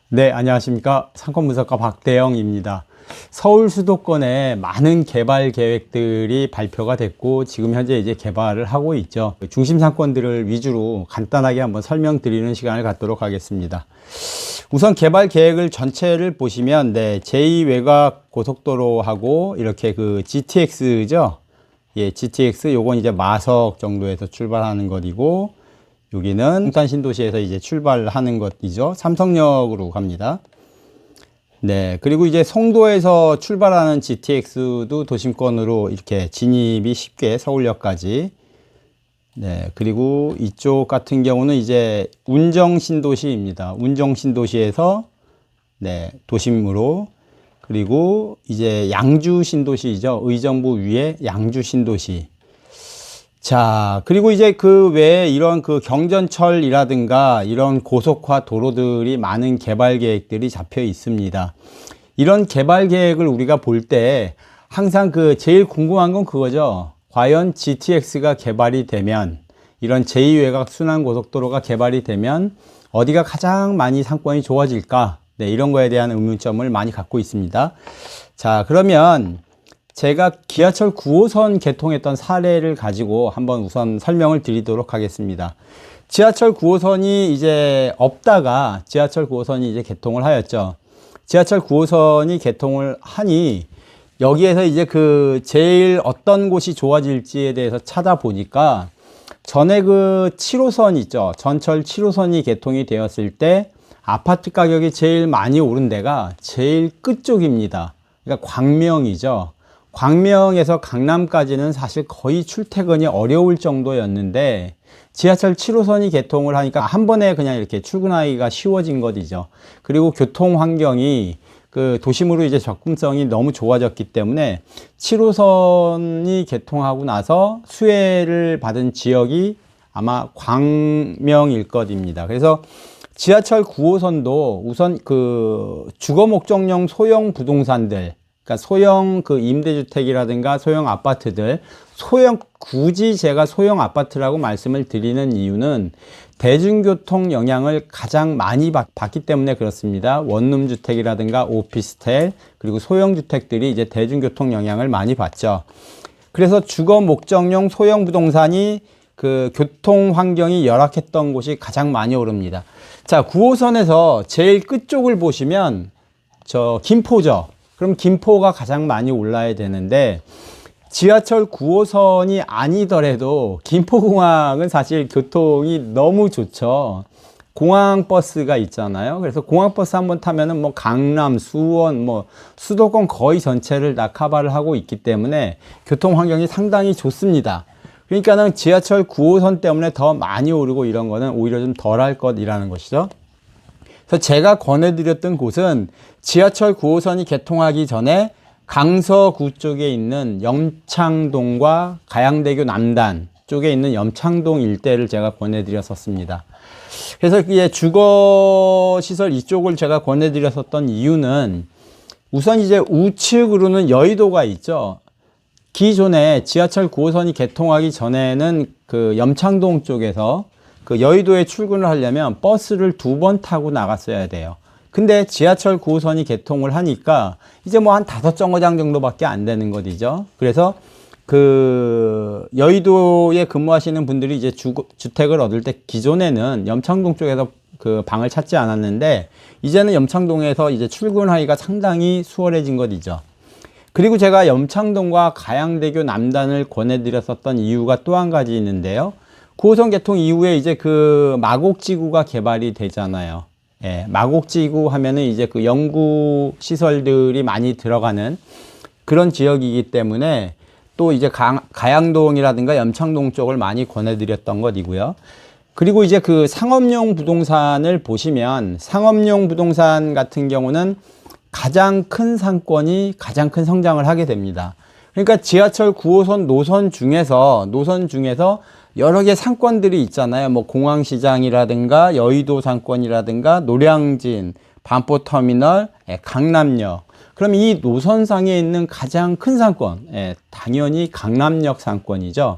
네, 안녕하십니까. 상권분석가 박대영입니다. 서울 수도권에 많은 개발 계획들이 발표가 됐고, 지금 현재 이제 개발을 하고 있죠. 중심 상권들을 위주로 간단하게 한번 설명드리는 시간을 갖도록 하겠습니다. 우선 개발 계획을 전체를 보시면, 네, 제2외곽 고속도로하고 이렇게 그 GTX죠. 예, GTX 요건 이제 마석 정도에서 출발하는 것이고, 여기는 동탄 신도시에서 이제 출발하는 것이죠. 삼성역으로 갑니다. 네. 그리고 이제 송도에서 출발하는 GTX도 도심권으로 이렇게 진입이 쉽게 서울역까지. 네. 그리고 이쪽 같은 경우는 이제 운정 신도시입니다. 운정 신도시에서 네, 도심으로. 그리고 이제 양주 신도시죠. 의정부 위에 양주 신도시. 자, 그리고 이제 그 외에 이런 그 경전철이라든가 이런 고속화 도로들이 많은 개발 계획들이 잡혀 있습니다. 이런 개발 계획을 우리가 볼 때 항상 그 제일 궁금한 건 그거죠. 과연 GTX가 개발이 되면, 이런 제2외곽 순환고속도로가 개발이 되면 어디가 가장 많이 상권이 좋아질까? 네, 이런 거에 대한 의문점을 많이 갖고 있습니다. 자, 그러면 제가 지하철 9호선 개통했던 사례를 가지고 한번 우선 설명을 드리도록 하겠습니다. 지하철 9호선이 이제 없다가 지하철 9호선이 이제 개통을 하였죠. 지하철 9호선이 개통을 하니 여기에서 이제 그 제일 어떤 곳이 좋아질지에 대해서 찾아보니까 전에 그 7호선 있죠. 전철 7호선이 개통이 되었을 때 아파트 가격이 제일 많이 오른 데가 제일 끝쪽입니다. 그러니까 광명이죠. 광명에서 강남까지는 사실 거의 출퇴근이 어려울 정도였는데 지하철 7호선이 개통을 하니까 한 번에 그냥 이렇게 출근하기가 쉬워진 것이죠. 그리고 교통 환경이 그 도심으로 이제 접근성이 너무 좋아졌기 때문에 7호선이 개통하고 나서 수혜를 받은 지역이 아마 광명일 것입니다. 그래서 지하철 9호선도 우선 그 주거 목적용 소형 부동산들, 그러니까 소형 그 임대주택이라든가 소형 아파트들, 굳이 제가 소형 아파트라고 말씀을 드리는 이유는 대중교통 영향을 가장 많이 받기 때문에 그렇습니다. 원룸주택이라든가 오피스텔, 그리고 소형 주택들이 이제 대중교통 영향을 많이 받죠. 그래서 주거 목적용 소형 부동산이 그 교통 환경이 열악했던 곳이 가장 많이 오릅니다. 자, 9호선에서 제일 끝쪽을 보시면 저 김포죠. 그럼 김포가 가장 많이 올라야 되는데 지하철 9호선이 아니더라도 김포공항은 사실 교통이 너무 좋죠. 공항버스가 있잖아요. 그래서 공항버스 한번 타면은 뭐 강남, 수원, 뭐 수도권 거의 전체를 다 커버를 하고 있기 때문에 교통 환경이 상당히 좋습니다. 그러니까는 지하철 9호선 때문에 더 많이 오르고 이런 거는 오히려 좀 덜할 것이라는 것이죠. 그래서 제가 권해드렸던 곳은 지하철 9호선이 개통하기 전에 강서구 쪽에 있는 염창동과 가양대교 남단 쪽에 있는 염창동 일대를 제가 권해드렸었습니다. 그래서 이제 주거시설 이쪽을 제가 권해드렸었던 이유는 우선 이제 우측으로는 여의도가 있죠. 기존에 지하철 9호선이 개통하기 전에는 그 염창동 쪽에서 그 여의도에 출근을 하려면 버스를 2번 타고 나갔어야 돼요. 근데 지하철 9호선이 개통을 하니까 이제 뭐 한 5정거장 정도밖에 안 되는 것이죠. 그래서 그 여의도에 근무하시는 분들이 이제 주택을 얻을 때 기존에는 염창동 쪽에서 그 방을 찾지 않았는데 이제는 염창동에서 이제 출근하기가 상당히 수월해진 것이죠. 그리고 제가 염창동과 가양대교 남단을 권해드렸었던 이유가 또 한 가지 있는데요. 9호선 개통 이후에 이제 그 마곡지구가 개발이 되잖아요. 예, 마곡지구 하면은 이제 그 연구 시설들이 많이 들어가는 그런 지역이기 때문에 또 이제 가양동이라든가 염창동 쪽을 많이 권해드렸던 것이고요. 그리고 이제 그 상업용 부동산을 보시면 상업용 부동산 같은 경우는 가장 큰 상권이 가장 큰 성장을 하게 됩니다. 그러니까 지하철 9호선 노선 중에서 여러 개 상권들이 있잖아요. 뭐 공항시장이라든가 여의도 상권이라든가 노량진, 반포터미널, 강남역. 그럼 이 노선상에 있는 가장 큰 상권, 당연히 강남역 상권이죠.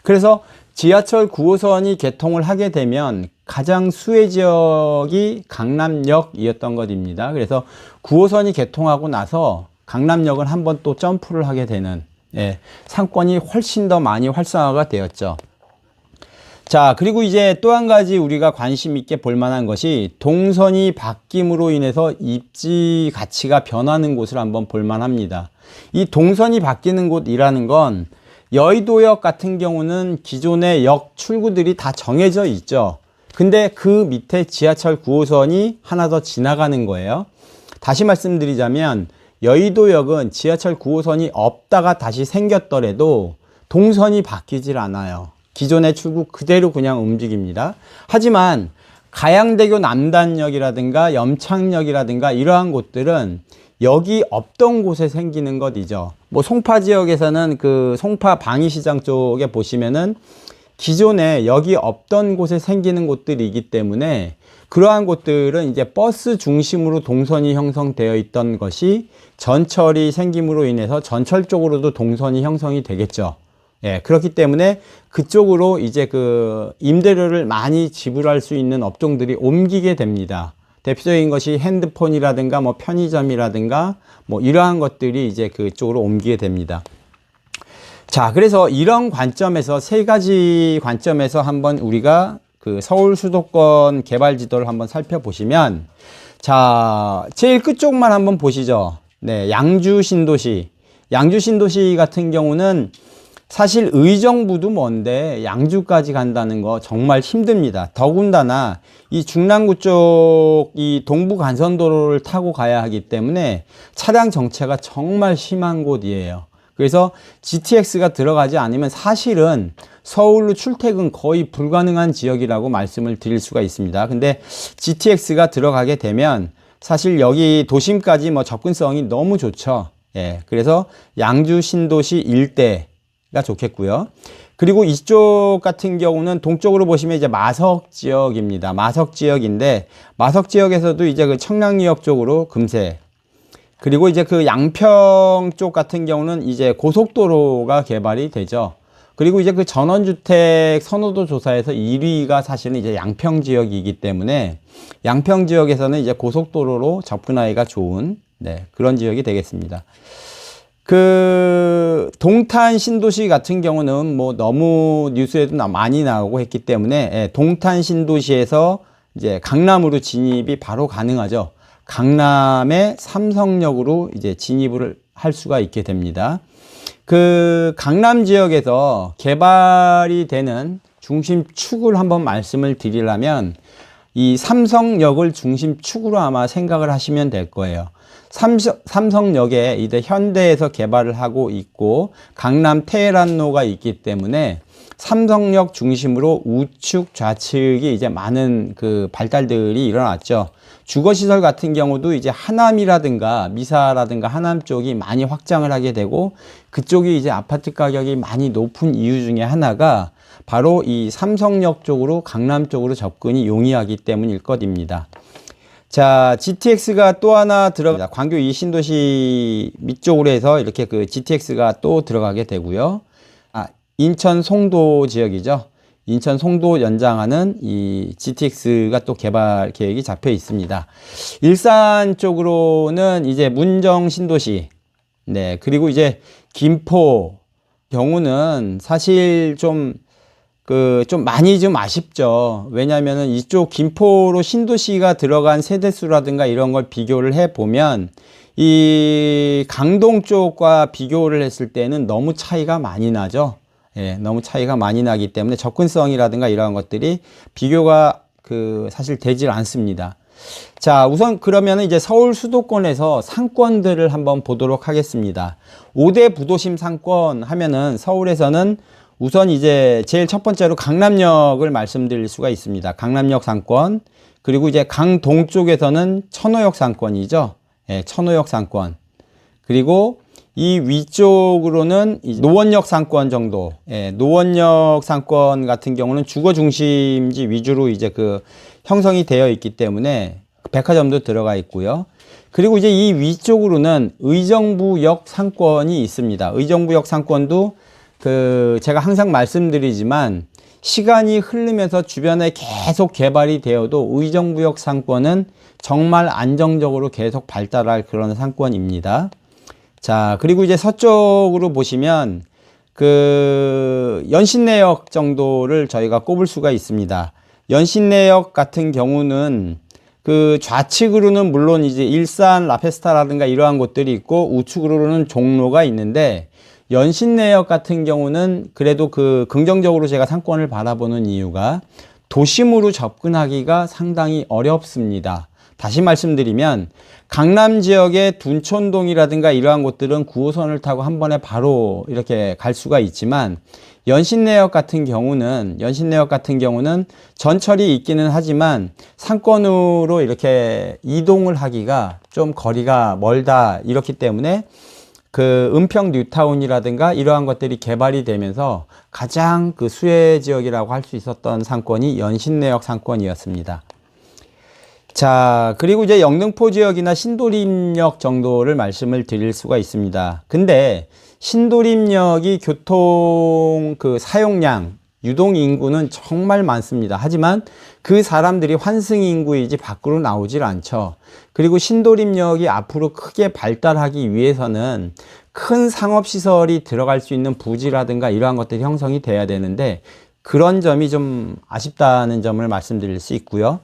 그래서 지하철 9호선이 개통을 하게 되면 가장 수혜 지역이 강남역이었던 것입니다. 그래서 9호선이 개통하고 나서 강남역은 한번 또 점프를 하게 되는, 예, 상권이 훨씬 더 많이 활성화가 되었죠. 자, 그리고 이제 또 한 가지 우리가 관심 있게 볼 만한 것이 동선이 바뀜으로 인해서 입지 가치가 변하는 곳을 한번 볼 만합니다. 이 동선이 바뀌는 곳이라는 건 여의도역 같은 경우는 기존의 역 출구들이 다 정해져 있죠. 근데 그 밑에 지하철 9호선이 하나 더 지나가는 거예요. 다시 말씀드리자면 여의도역은 지하철 9호선이 없다가 다시 생겼더라도 동선이 바뀌질 않아요. 기존의 출구 그대로 그냥 움직입니다. 하지만 가양대교 남단역이라든가 염창역이라든가 이러한 곳들은 여기 없던 곳에 생기는 것이죠. 뭐 송파 지역에서는 그 송파 방위시장 쪽에 보시면은 기존에 여기 없던 곳에 생기는 곳들이기 때문에 그러한 곳들은 이제 버스 중심으로 동선이 형성되어 있던 것이 전철이 생김으로 인해서 전철 쪽으로도 동선이 형성이 되겠죠. 예, 그렇기 때문에 그쪽으로 이제 그 임대료를 많이 지불할 수 있는 업종들이 옮기게 됩니다. 대표적인 것이 핸드폰이라든가 뭐 편의점이라든가 뭐 이러한 것들이 이제 그쪽으로 옮기게 됩니다. 자, 그래서 이런 관점에서 세 가지 관점에서 한번 우리가 그 서울 수도권 개발 지도를 한번 살펴보시면, 자, 제일 끝쪽만 한번 보시죠. 네, 양주 신도시. 양주 신도시 같은 경우는 사실 의정부도 먼데 양주까지 간다는 거 정말 힘듭니다. 더군다나 이 중랑구 쪽 이 동부 간선도로를 타고 가야 하기 때문에 차량 정체가 정말 심한 곳이에요. 그래서 GTX가 들어가지 않으면 사실은 서울로 출퇴근 거의 불가능한 지역이라고 말씀을 드릴 수가 있습니다. 근데 GTX가 들어가게 되면 사실 여기 도심까지 뭐 접근성이 너무 좋죠. 예, 그래서 양주 신도시 일대가 좋겠고요. 그리고 이쪽 같은 경우는 동쪽으로 보시면 이제 마석 지역입니다. 마석 지역인데 마석 지역에서도 이제 그 청량리역 쪽으로 금세, 그리고 이제 그 양평 쪽 같은 경우는 이제 고속도로가 개발이 되죠. 그리고 이제 그 전원주택 선호도 조사에서 1위가 사실은 이제 양평 지역이기 때문에 양평 지역에서는 이제 고속도로로 접근하기가 좋은, 네, 그런 지역이 되겠습니다. 그 동탄 신도시 같은 경우는 뭐 너무 뉴스에도 많이 나오고 했기 때문에, 예, 동탄 신도시에서 이제 강남으로 진입이 바로 가능하죠. 강남의 삼성역으로 이제 진입을 할 수가 있게 됩니다. 그 강남 지역에서 개발이 되는 중심축을 한번 말씀을 드리려면 이 삼성역을 중심축으로 아마 생각을 하시면 될 거예요. 삼성역에 이제 현대에서 개발을 하고 있고 강남 테헤란로가 있기 때문에 삼성역 중심으로 우측 좌측이 이제 많은 그 발달들이 일어났죠. 주거시설 같은 경우도 이제 하남이라든가 미사라든가 하남 쪽이 많이 확장을 하게 되고 그쪽이 이제 아파트 가격이 많이 높은 이유 중에 하나가 바로 이 삼성역 쪽으로 강남 쪽으로 접근이 용이하기 때문일 것입니다. 자, GTX가 또 하나 들어갑니다. 광교 이신도시 밑쪽으로 해서 이렇게 그 GTX가 또 들어가게 되고요. 인천 송도 지역이죠. 인천 송도 연장하는 이 GTX가 또 개발 계획이 잡혀 있습니다. 일산 쪽으로는 이제 문정 신도시, 네, 그리고 이제 김포 경우는 사실 좀 많이 좀 아쉽죠. 왜냐면은 이쪽 김포로 신도시가 들어간 세대수라든가 이런 걸 비교를 해 보면 이 강동 쪽과 비교를 했을 때는 너무 차이가 많이 나죠. 예, 너무 차이가 많이 나기 때문에 접근성이라든가 이러한 것들이 비교가 사실 되질 않습니다. 자, 우선 그러면 이제 서울 수도권에서 상권들을 한번 보도록 하겠습니다. 5대 부도심 상권 하면은 서울에서는 우선 이제 제일 첫 번째로 강남역을 말씀드릴 수가 있습니다. 강남역 상권, 그리고 이제 강동 쪽에서는 천호역 상권이죠. 예, 천호역 상권. 그리고 이 위쪽으로는 노원역 상권 정도, 예, 노원역 상권 같은 경우는 주거 중심지 위주로 이제 형성이 되어 있기 때문에 백화점도 들어가 있고요. 그리고 이제 이 위쪽으로는 의정부역 상권이 있습니다. 의정부역 상권도 제가 항상 말씀드리지만 시간이 흐르면서 주변에 계속 개발이 되어도 의정부역 상권은 정말 안정적으로 계속 발달할 그런 상권입니다. 자, 그리고 이제 서쪽으로 보시면 그 연신내역 정도를 저희가 꼽을 수가 있습니다. 연신내역 같은 경우는 그 좌측으로는 물론 이제 일산 라페스타라든가 이러한 곳들이 있고 우측으로는 종로가 있는데, 연신내역 같은 경우는 그래도 그 긍정적으로 제가 상권을 바라보는 이유가 도심으로 접근하기가 상당히 어렵습니다. 다시 말씀드리면 강남 지역의 둔촌동이라든가 이러한 곳들은 9호선을 타고 한 번에 바로 이렇게 갈 수가 있지만, 연신내역 같은 경우는 전철이 있기는 하지만 상권으로 이렇게 이동을 하기가 좀 거리가 멀다. 이렇기 때문에 그 은평 뉴타운이라든가 이러한 것들이 개발이 되면서 가장 그 수혜 지역이라고 할 수 있었던 상권이 연신내역 상권이었습니다. 자, 그리고 이제 영등포 지역이나 신도림역 정도를 말씀을 드릴 수가 있습니다. 근데 신도림역이 교통 그 사용량, 유동 인구는 정말 많습니다. 하지만 그 사람들이 환승 인구이지 밖으로 나오질 않죠. 그리고 신도림역이 앞으로 크게 발달하기 위해서는 큰 상업시설이 들어갈 수 있는 부지라든가 이러한 것들이 형성이 돼야 되는데, 그런 점이 좀 아쉽다는 점을 말씀드릴 수 있고요.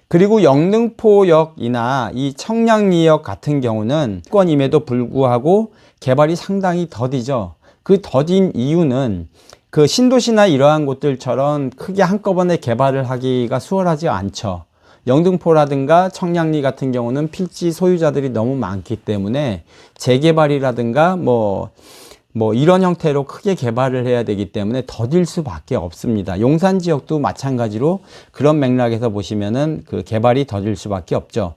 그리고 영등포역이나 이 청량리역 같은 경우는 수도권임에도 불구하고 개발이 상당히 더디죠. 그 더딘 이유는 그 신도시나 이러한 곳들처럼 크게 한꺼번에 개발을 하기가 수월하지 않죠. 영등포라든가 청량리 같은 경우는 필지 소유자들이 너무 많기 때문에 재개발이라든가 뭐 이런 형태로 크게 개발을 해야 되기 때문에 더딜 수밖에 없습니다. 용산 지역도 마찬가지로 그런 맥락에서 보시면은 그 개발이 더딜 수밖에 없죠.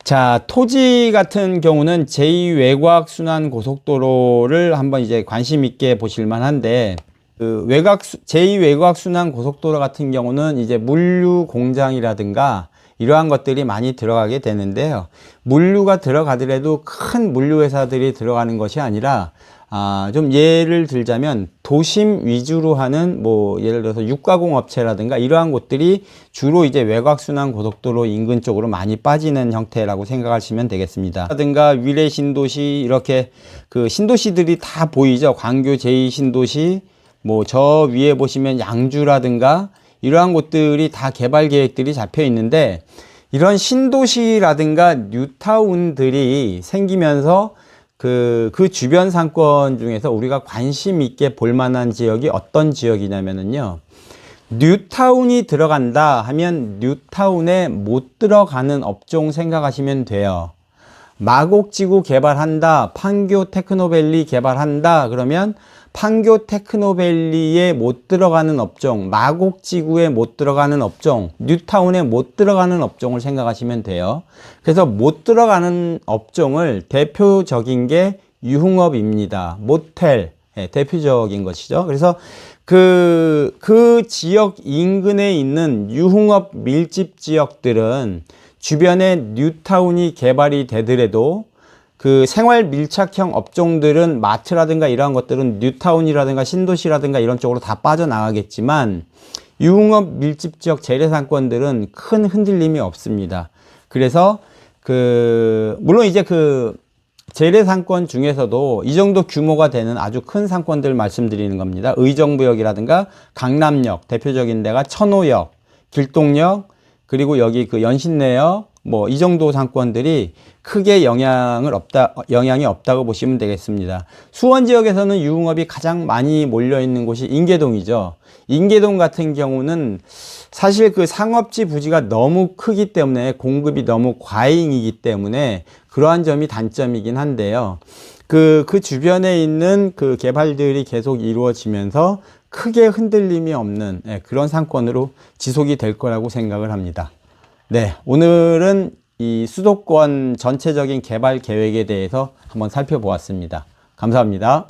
자, 토지 같은 경우는 제2외곽순환 고속도로를 한번 이제 관심 있게 보실 만한데, 그 제2외곽순환 고속도로 같은 경우는 이제 물류 공장이라든가 이러한 것들이 많이 들어가게 되는데요. 물류가 들어가더라도 큰 물류 회사들이 들어가는 것이 아니라 좀 예를 들자면 도심 위주로 하는 예를 들어서 육가공 업체라든가 이러한 곳들이 주로 이제 외곽순환 고속도로 인근 쪽으로 많이 빠지는 형태라고 생각하시면 되겠습니다. 라든가 위례 신도시, 이렇게 그 신도시들이 다 보이죠. 광교 제2신도시, 저 위에 보시면 양주라든가 이러한 곳들이 다 개발 계획들이 잡혀 있는데, 이런 신도시라든가 뉴타운들이 생기면서 그 주변 상권 중에서 우리가 관심 있게 볼 만한 지역이 어떤 지역이냐면요, 뉴타운이 들어간다 하면 뉴타운에 못 들어가는 업종 생각하시면 돼요. 마곡지구 개발한다, 판교 테크노밸리 개발한다 그러면 판교 테크노밸리에 못 들어가는 업종, 마곡지구에 못 들어가는 업종, 뉴타운에 못 들어가는 업종을 생각하시면 돼요. 그래서 못 들어가는 업종을 대표적인 게 유흥업입니다. 모텔, 대표적인 것이죠. 그래서 그 지역 인근에 있는 유흥업 밀집 지역들은 주변에 뉴타운이 개발이 되더라도 그 생활 밀착형 업종들은 마트라든가 이러한 것들은 뉴타운이라든가 신도시라든가 이런 쪽으로 다 빠져나가겠지만, 유흥업 밀집 지역 재래상권들은 큰 흔들림이 없습니다. 그래서 물론 이제 재래상권 중에서도 이 정도 규모가 되는 아주 큰 상권들 말씀드리는 겁니다. 의정부역이라든가 강남역, 대표적인 데가 천호역, 길동역, 그리고 여기 그 연신내역, 이 정도 상권들이 크게 영향이 없다고 보시면 되겠습니다. 수원 지역에서는 유흥업이 가장 많이 몰려 있는 곳이 인계동이죠. 인계동 같은 경우는 사실 그 상업지 부지가 너무 크기 때문에 공급이 너무 과잉이기 때문에 그러한 점이 단점이긴 한데요. 그 주변에 있는 그 개발들이 계속 이루어지면서 크게 흔들림이 없는 그런 상권으로 지속이 될 거라고 생각을 합니다. 네, 오늘은 이 수도권 전체적인 개발 계획에 대해서 한번 살펴보았습니다. 감사합니다.